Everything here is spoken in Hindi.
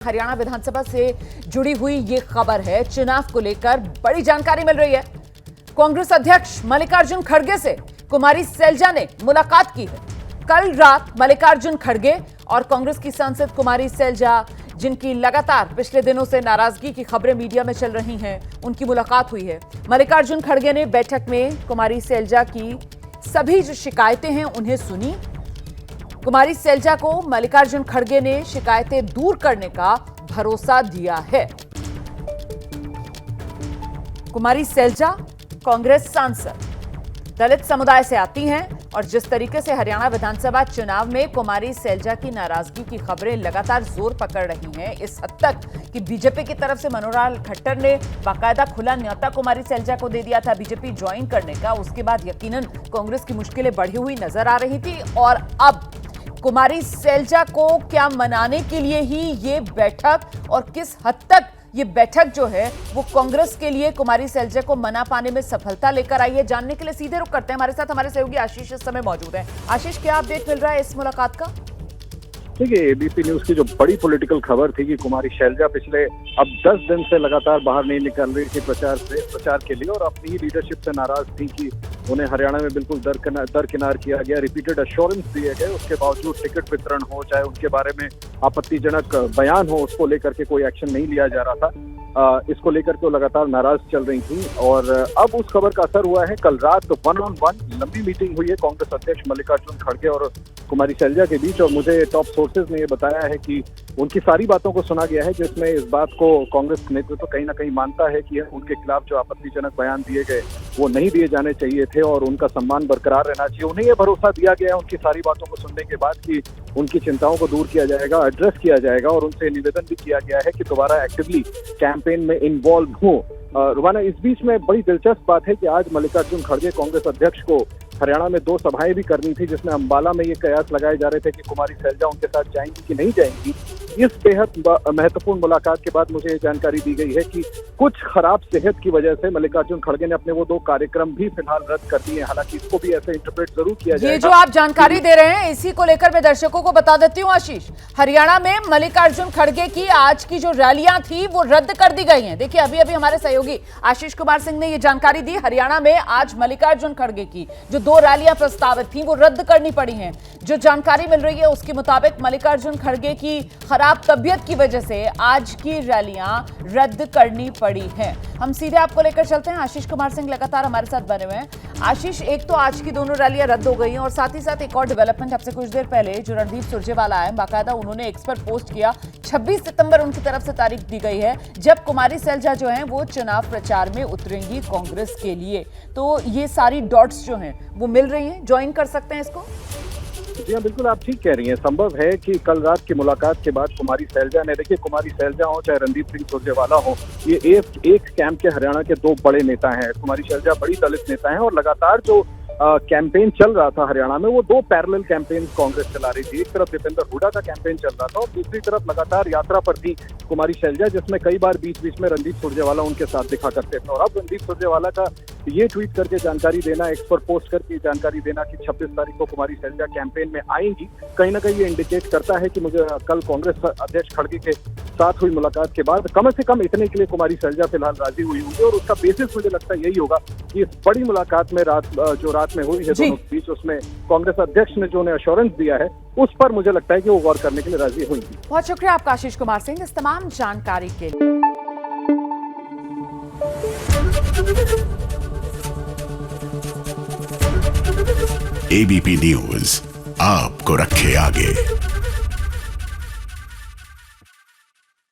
हरियाणा विधानसभा से जुड़ी हुई ये खबर है। चुनाव को लेकर बड़ी जानकारी मिल रही है। कांग्रेस अध्यक्ष मल्लिकार्जुन खड़गे से कुमारी सैलजा ने मुलाकात की है। कल रात मल्लिकार्जुन खड़गे और कांग्रेस की सांसद कुमारी सैलजा, जिनकी लगातार पिछले दिनों से नाराजगी की खबरें मीडिया में चल रही हैं, उनकी मुलाकात हुई है। मल्लिकार्जुन खड़गे ने बैठक में कुमारी सैलजा की सभी जो शिकायतें हैं उन्हें सुनी। कुमारी सैलजा को मल्लिकार्जुन खड़गे ने शिकायतें दूर करने का भरोसा दिया है। कुमारी सैलजा कांग्रेस सांसद, दलित समुदाय से आती हैं और जिस तरीके से हरियाणा विधानसभा चुनाव में कुमारी सैलजा की नाराजगी की खबरें लगातार जोर पकड़ रही हैं, इस हद तक कि बीजेपी की तरफ से मनोहर खट्टर ने बाकायदा खुला न्योता कुमारी सैलजा को दे दिया था बीजेपी ज्वाइन करने का। उसके बाद यकीनन कांग्रेस की मुश्किलें बढ़ी हुई नजर आ रही थी और अब कुमारी सैलजा को क्या मनाने के लिए ही ये बैठक और किस हद तक ये बैठक जो है वो कांग्रेस के लिए कुमारी सैलजा को मना पाने में सफलता लेकर आई है, जानने के लिए सीधे रुख करते हैं। हमारे साथ हमारे सहयोगी आशीष इस समय मौजूद हैं। आशीष, क्या अपडेट मिल रहा है इस मुलाकात का? देखिए, एबीपी न्यूज की जो बड़ी पॉलिटिकल खबर थी कि कुमारी सैलजा पिछले अब 10 दिन से लगातार बाहर नहीं निकल रही थी प्रचार के लिए और अपनी ही लीडरशिप से नाराज थी कि उन्हें हरियाणा में बिल्कुल दरकिनार किया गया, रिपीटेड अश्योरेंस दिए गए, उसके बावजूद टिकट वितरण हो, चाहे उनके बारे में आपत्तिजनक बयान हो, उसको लेकर के कोई एक्शन नहीं लिया जा रहा था। इसको लेकर के लगातार नाराज चल रही थी और अब उस खबर का असर हुआ है। कल रात 1-on-1 लंबी मीटिंग हुई है कांग्रेस अध्यक्ष मल्लिकार्जुन खड़गे और कुमारी सैलजा के बीच और मुझे टॉप सोर्सेज ने ये बताया है कि उनकी सारी बातों को सुना गया है, जिसमें इस बात को कांग्रेस नेतृत्व कहीं ना कहीं मानता है कि उनके खिलाफ जो आपत्तिजनक बयान दिए गए वो नहीं दिए जाने चाहिए थे और उनका सम्मान बरकरार रहना चाहिए। उन्हें यह भरोसा दिया गया है उनकी सारी बातों को सुनने के बाद कि उनकी चिंताओं को दूर किया जाएगा, एड्रेस किया जाएगा और उनसे निवेदन भी किया गया है कि दोबारा एक्टिवली कैंपेन में इन्वॉल्व हो। रुबाना, इस बीच में बड़ी दिलचस्प बात है कि आज मल्लिकार्जुन खड़गे कांग्रेस अध्यक्ष को हरियाणा में 2 सभाएं भी करनी थी, जिसमें अंबाला में ये कयास लगाए जा रहे थे कि कुमारी सैलजा उनके साथ जाएंगी कि नहीं जाएंगी। इस बेहद महत्वपूर्ण मुलाकात के बाद मुझे ये जानकारी दी गई है कि कुछ खराब सेहत की वजह से मल्लिकार्जुन खड़गे ने अपने वो 2 कार्यक्रम भी फिलहाल रद्द कर दिए। हालांकि इसको भी ऐसे इंटरप्रेट जरूर किया जाएगा। ये जो आप जानकारी दे रहे हैं इसी को लेकर मैं दर्शकों को बता देती हूँ आशीष, हरियाणा में मल्लिकार्जुन खड़गे की आज की जो रैलियां थी वो रद्द कर दी गई हैं। देखिए, अभी अभी हमारे सहयोगी आशीष कुमार सिंह ने ये जानकारी दी। हरियाणा में आज मल्लिकार्जुन खड़गे की जो 2 रैलियां प्रस्तावित थी वो रद्द करनी पड़ी हैं। जो जानकारी मिल रही है उसके मुताबिक मल्लिकार्जुन खड़गे की खराब तबीयत की वजह से आज की रैलियां रद्द करनी पड़ी हैं। हम सीधे आपको लेकर चलते हैं। आशीष कुमार सिंह लगातार हमारे साथ बने हुए हैं। आशीष, एक तो आज की दोनों रैलियां रद्द हो गई हैं और साथ ही साथ एक और डेवलपमेंट आपसे कुछ देर पहले जो रणदीप सुरजेवाला आए, बाकायदा उन्होंने एक्स पर पोस्ट किया। 26 सितंबर उनकी तरफ से तारीख दी गई है जब कुमारी सैलजा जो है वो चुनाव प्रचार में उतरेंगी कांग्रेस के लिए। तो ये सारी डॉट्स जो हैं वो मिल रही है, ज्वाइन कर सकते हैं इसको? जी हाँ, बिल्कुल आप ठीक कह रही हैं। संभव है कि कल रात की मुलाकात के बाद कुमारी सैलजा ने, देखिए कुमारी सैलजा हो चाहे रणदीप सिंह सुरजेवाला हो, ये एक कैंप के हरियाणा के 2 बड़े नेता हैं। कुमारी सैलजा बड़ी दलित नेता हैं और लगातार जो कैंपेन चल रहा था हरियाणा में वो 2 पैरेलल कैंपेन कांग्रेस चला रही थी। एक तरफ दीपेंद्र हुड्डा का कैंपेन चल रहा था और दूसरी तरफ लगातार यात्रा पर थी कुमारी सैलजा, जिसमें कई बार बीच बीच में रणदीप सुरजेवाला उनके साथ दिखा करते थे। और अब रणदीप सुरजेवाला का ये ट्वीट करके जानकारी देना, एक्स पर पोस्ट करके जानकारी देना कि 26 तारीख को कुमारी सैलजा कैंपेन में आएंगी, कहीं ना कहीं ये इंडिकेट करता है कि मुझे कल कांग्रेस अध्यक्ष खड़गे के साथ हुई मुलाकात के बाद कम से कम इतने के लिए कुमारी सैलजा फिलहाल राजी हुई होगी और उसका बेसिस मुझे लगता है यही होगा कि इस बड़ी मुलाकात में रात में हुई है दोनों के बीच, उसमें कांग्रेस अध्यक्ष ने जो उन्हें अश्योरेंस दिया है उस पर मुझे लगता है कि वो गौर करने के लिए राजी हुई। बहुत शुक्रिया आपका आशीष कुमार सिंह इस तमाम जानकारी के लिए। एबीपी न्यूज आपको रखे आगे।